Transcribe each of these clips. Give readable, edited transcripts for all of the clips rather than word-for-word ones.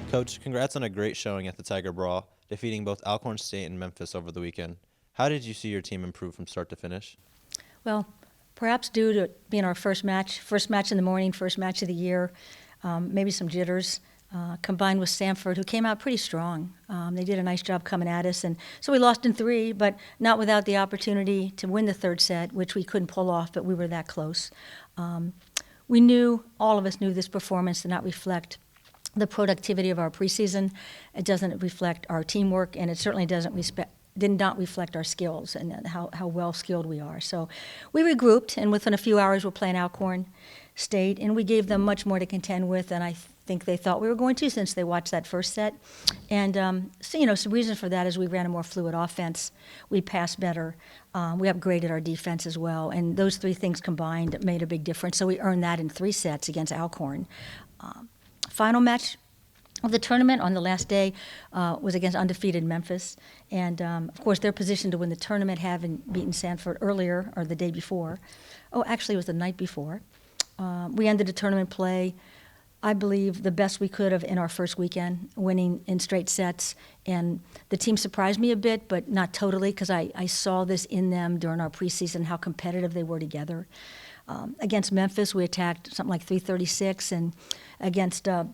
Coach, congrats on a great showing at the Tiger Brawl, defeating both Alcorn State and Memphis over the weekend. How did you see your team improve from start to finish? Well, perhaps due to it being our first match in the morning, first match of the year, maybe some jitters, combined with Sanford, who came out pretty strong. They did a nice job coming at us, and so we lost in three, but not without the opportunity to win the third set, which we couldn't pull off, but we were that close. All of us knew this performance did not reflect the productivity of our preseason. It doesn't reflect our teamwork, and it certainly did not reflect our skills and how well skilled we are. So we regrouped, and within a few hours we're playing Alcorn State, and we gave them much more to contend with than I think they thought we were going to, since they watched that first set. And some reasons for that is we ran a more fluid offense, we passed better, we upgraded our defense as well, and those three things combined made a big difference. So we earned that in 3 sets against Alcorn. Final match of the tournament on the last day was against undefeated Memphis. And, of course, they're positioned to win the tournament, having beaten Sanford earlier, or the day before. Oh, actually, it was the night before. We ended the tournament play, I believe, the best we could have in our first weekend, winning in straight sets. And the team surprised me a bit, but not totally, because I saw this in them during our preseason, how competitive they were together. Against Memphis, we attacked something like 336, and against in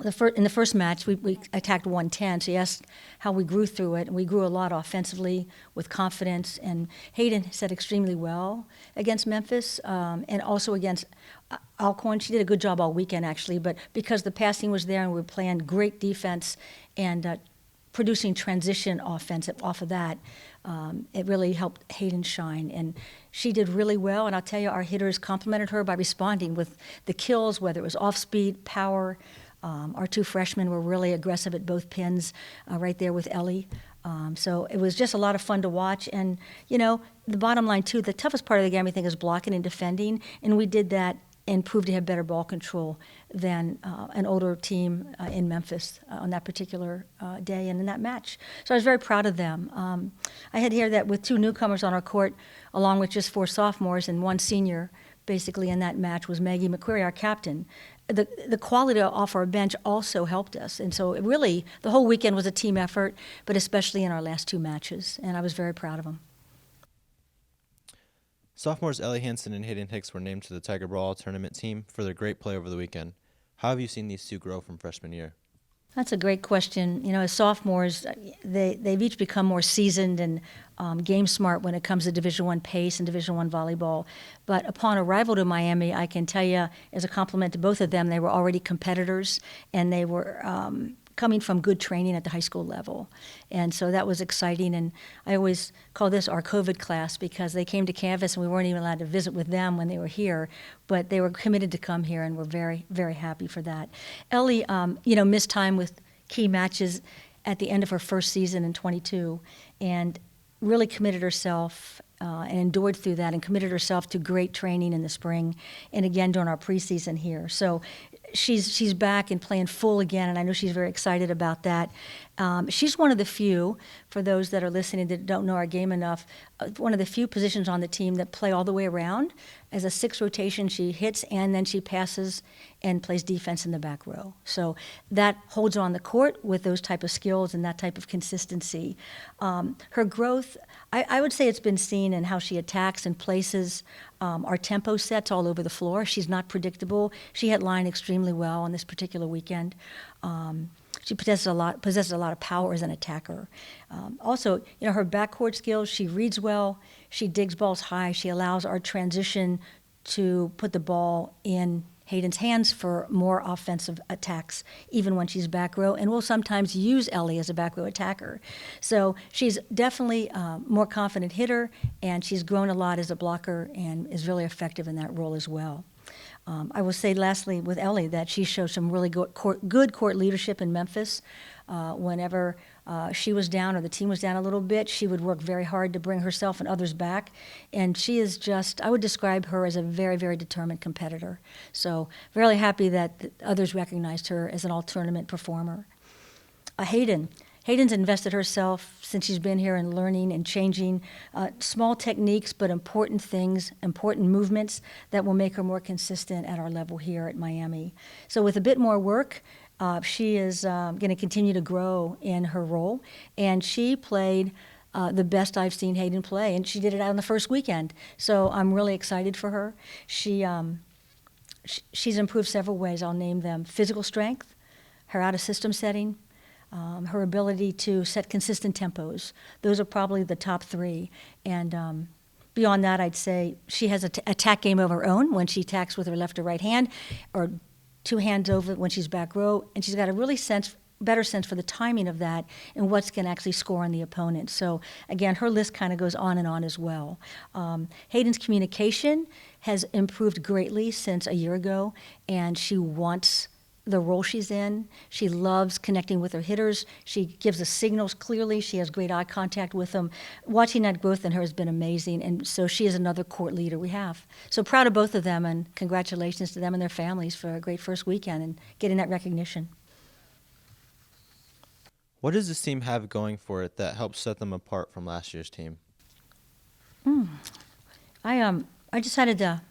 the first match, we attacked 110. So you asked how we grew through it, and we grew a lot offensively with confidence. And Hayden said extremely well against Memphis, and also against Alcorn. She did a good job all weekend, actually, but because the passing was there and we were playing great defense and producing transition offense off of that, it really helped Hayden shine. And she did really well, and I'll tell you, our hitters complimented her by responding with the kills, whether it was off-speed, power. Our 2 freshmen were really aggressive at both pins right there with Ellie. So it was just a lot of fun to watch. And, the bottom line, too, the toughest part of the game, I think, is blocking and defending, and we did that and proved to have better ball control than an older team in Memphis on that particular day and in that match. So I was very proud of them. I had here that with 2 newcomers on our court, along with just 4 sophomores and 1 senior, basically in that match was Maggie McQuarrie, our captain. The quality off our bench also helped us. And so the whole weekend was a team effort, but especially in our last 2 matches, and I was very proud of them. Sophomores Ellie Hansen and Hayden Hicks were named to the Tiger Brawl tournament team for their great play over the weekend. How have you seen these 2 grow from freshman year? That's a great question. As sophomores, they've each become more seasoned and game smart when it comes to Division I pace and Division I volleyball. But upon arrival to Miami, I can tell you, as a compliment to both of them, they were already competitors, and they were coming from good training at the high school level. And so that was exciting. And I always call this our COVID class, because they came to campus and we weren't even allowed to visit with them when they were here, but they were committed to come here, and we're very, very happy for that. Ellie, missed time with key matches at the end of her first season in 22, and really committed herself and endured through that, and committed herself to great training in the spring and again during our preseason here. So she's back and playing full again, and I know she's very excited about that. She's one of the few, for those that are listening that don't know our game enough, one of the few positions on the team that play all the way around. As a 6 rotation, she hits and then she passes and plays defense in the back row. So that holds her on the court with those type of skills and that type of consistency. Her growth, I would say it's been seen in how she attacks and places our tempo sets all over the floor. She's not predictable. She hit line extremely well on this particular weekend. She possesses a lot of power as an attacker. Also, her backcourt skills, she reads well, she digs balls high, she allows our transition to put the ball in Hayden's hands for more offensive attacks, even when she's back row, and we'll sometimes use Ellie as a back row attacker. So she's definitely a more confident hitter, and she's grown a lot as a blocker and is really effective in that role as well. I will say lastly with Ellie that she showed some really good court leadership in Memphis. Whenever she was down or the team was down a little bit, she would work very hard to bring herself and others back. And she is I would describe her as a very, very determined competitor. So really happy that others recognized her as an all-tournament performer. Hayden's invested herself since she's been here in learning and changing small techniques, but important things, important movements that will make her more consistent at our level here at Miami. So with a bit more work She is going to continue to grow in her role, and she played the best I've seen Hayden play, and she did it out on the first weekend. So I'm really excited for her. She's improved several ways. I'll name them: physical strength, her out-of-system setting, her ability to set consistent tempos. Those are probably the top three. And beyond that, I'd say she has an attack game of her own when she attacks with her left or right hand, or two hands over when she's back row, and she's got a really better sense for the timing of that and what's going to actually score on the opponent. So again, her list kind of goes on and on as well. Hayden's communication has improved greatly since a year ago, and she wants the role she's in. She loves connecting with her hitters. She gives the signals clearly. She has great eye contact with them. Watching that growth in her has been amazing, and so she is another court leader we have. So proud of both of them, and congratulations to them and their families for a great first weekend and getting that recognition. What does this team have going for it that helps set them apart from last year's team? I decided to.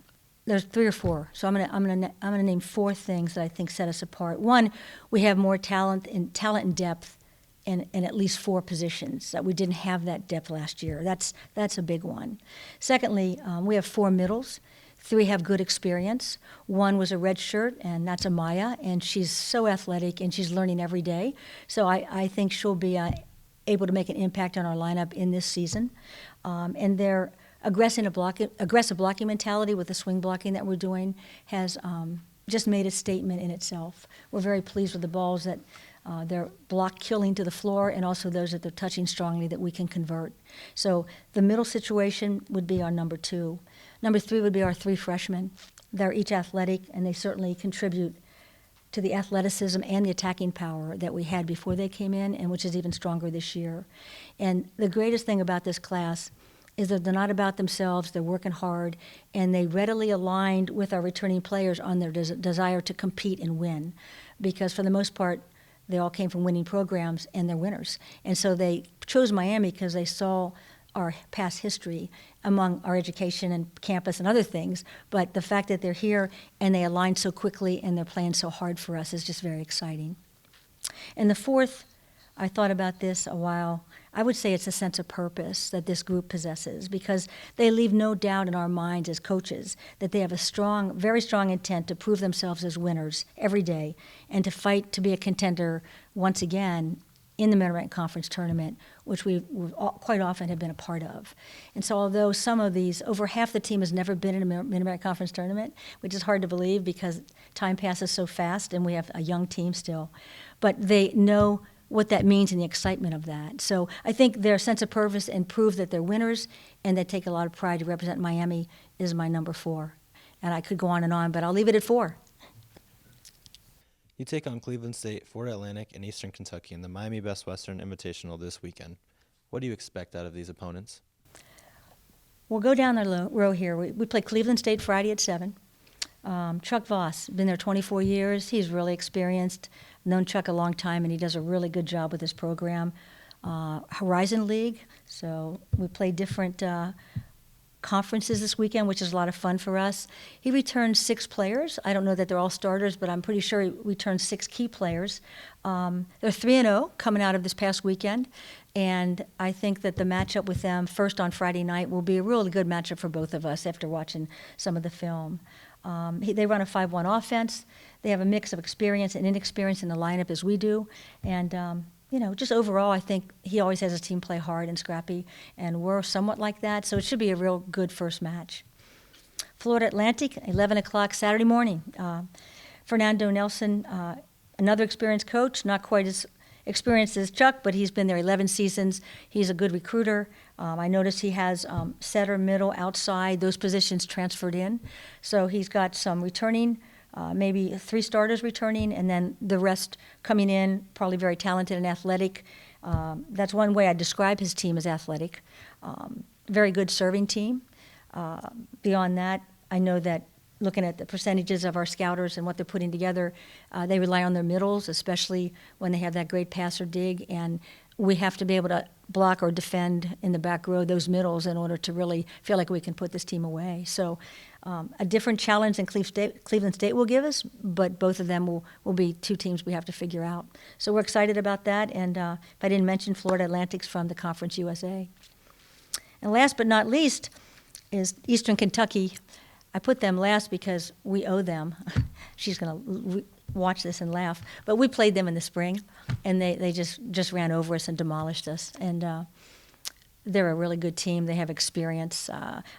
There's three or four, so I'm gonna name four things that I think set us apart. One, we have more talent and depth in at least four positions that we didn't have that depth last year. That's a big one. Secondly, we have four middles. Three have good experience. One was a red shirt, and that's Amaya, and she's so athletic and she's learning every day. So I think she'll be able to make an impact on our lineup in this season. And their aggressive blocking mentality with the swing blocking that we're doing has just made a statement in itself. We're very pleased with the balls that they're block killing to the floor, and also those that they're touching strongly that we can convert. So the middle situation would be our number two. Number three would be our three freshmen. They're each athletic, and they certainly contribute to the athleticism and the attacking power that we had before they came in, and which is even stronger this year. And the greatest thing about this class is that they're not about themselves, they're working hard, and they readily aligned with our returning players on their desire to compete and win. Because for the most part, they all came from winning programs, and they're winners. And so they chose Miami because they saw our past history among our education and campus and other things, but the fact that they're here and they align so quickly and they're playing so hard for us is just very exciting. And the fourth, I thought about this a while, I would say it's a sense of purpose that this group possesses, because they leave no doubt in our minds as coaches that they have a very strong intent to prove themselves as winners every day and to fight to be a contender once again in the Mid-American Conference tournament, which we quite often have been a part of. And so although some of these, over half the team has never been in a Mid-American Conference tournament, which is hard to believe because time passes so fast and we have a young team still, but they know what that means and the excitement of that. So I think their sense of purpose and prove that they're winners and they take a lot of pride to represent Miami is my number four. And I could go on, but I'll leave it at four. You take on Cleveland State, Florida Atlantic, and Eastern Kentucky in the Miami Best Western Invitational this weekend. What do you expect out of these opponents? We'll go down the row here. We play Cleveland State Friday at 7. Chuck Voss, been there 24 years. He's really experienced. Known Chuck a long time, and he does a really good job with his program. Horizon League, so we play different conferences this weekend, which is a lot of fun for us. He returned 6 players. I don't know that they're all starters, but I'm pretty sure he returned 6 key players. They're 3-0 coming out of this past weekend, and I think that the matchup with them first on Friday night will be a really good matchup for both of us after watching some of the film. They run a 5-1 offense. They have a mix of experience and inexperience in the lineup as we do, and just overall, I think he always has his team play hard and scrappy, and we're somewhat like that, so it should be a real good first match. Florida Atlantic, 11 o'clock Saturday morning. Fernando Nelson, another experienced coach, not quite as experienced as Chuck, but he's been there 11 seasons. He's a good recruiter. I noticed he has setter, middle, outside, those positions transferred in. So he's got some returning, maybe 3 starters returning, and then the rest coming in, probably very talented and athletic. That's one way I describe his team as athletic. Very good serving team. Beyond that, I know that looking at the percentages of our scouters and what they're putting together, they rely on their middles, especially when they have that great passer dig, and we have to be able to block or defend in the back row those middles in order to really feel like we can put this team away. So a different challenge than Cleveland State will give us, but both of them will be two teams we have to figure out. So we're excited about that. And if I didn't mention, Florida Atlantic's from the Conference USA. And last but not least is Eastern Kentucky. I put them last because we owe them. She's going to watch this and laugh. But we played them in the spring, and they just ran over us and demolished us. And they're a really good team. They have experience.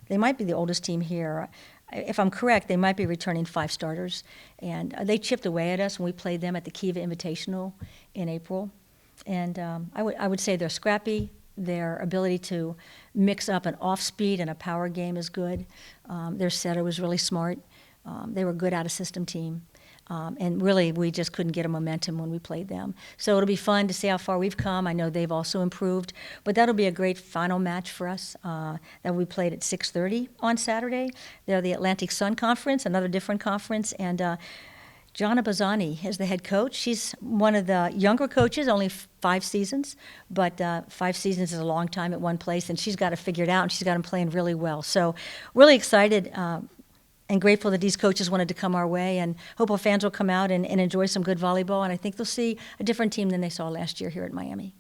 They might be the oldest team here. If I'm correct, they might be returning 5 starters. And they chipped away at us when we played them at the Kiva Invitational in April. And I would say they're scrappy. Their ability to mix up an off-speed and a power game is good. Their setter was really smart. They were a good out-of-system team. And really, we just couldn't get a momentum when we played them. So it'll be fun to see how far we've come. I know they've also improved. But that'll be a great final match for us that we played at 6:30 on Saturday. They're the Atlantic Sun Conference, another different conference. And Gianna Bazzani is the head coach. She's one of the younger coaches, only 5 seasons. But 5 seasons is a long time at one place. And she's got it figured out, and she's got them playing really well. So really excited and grateful that these coaches wanted to come our way, and hope our fans will come out and enjoy some good volleyball. And I think they'll see a different team than they saw last year here at Miami.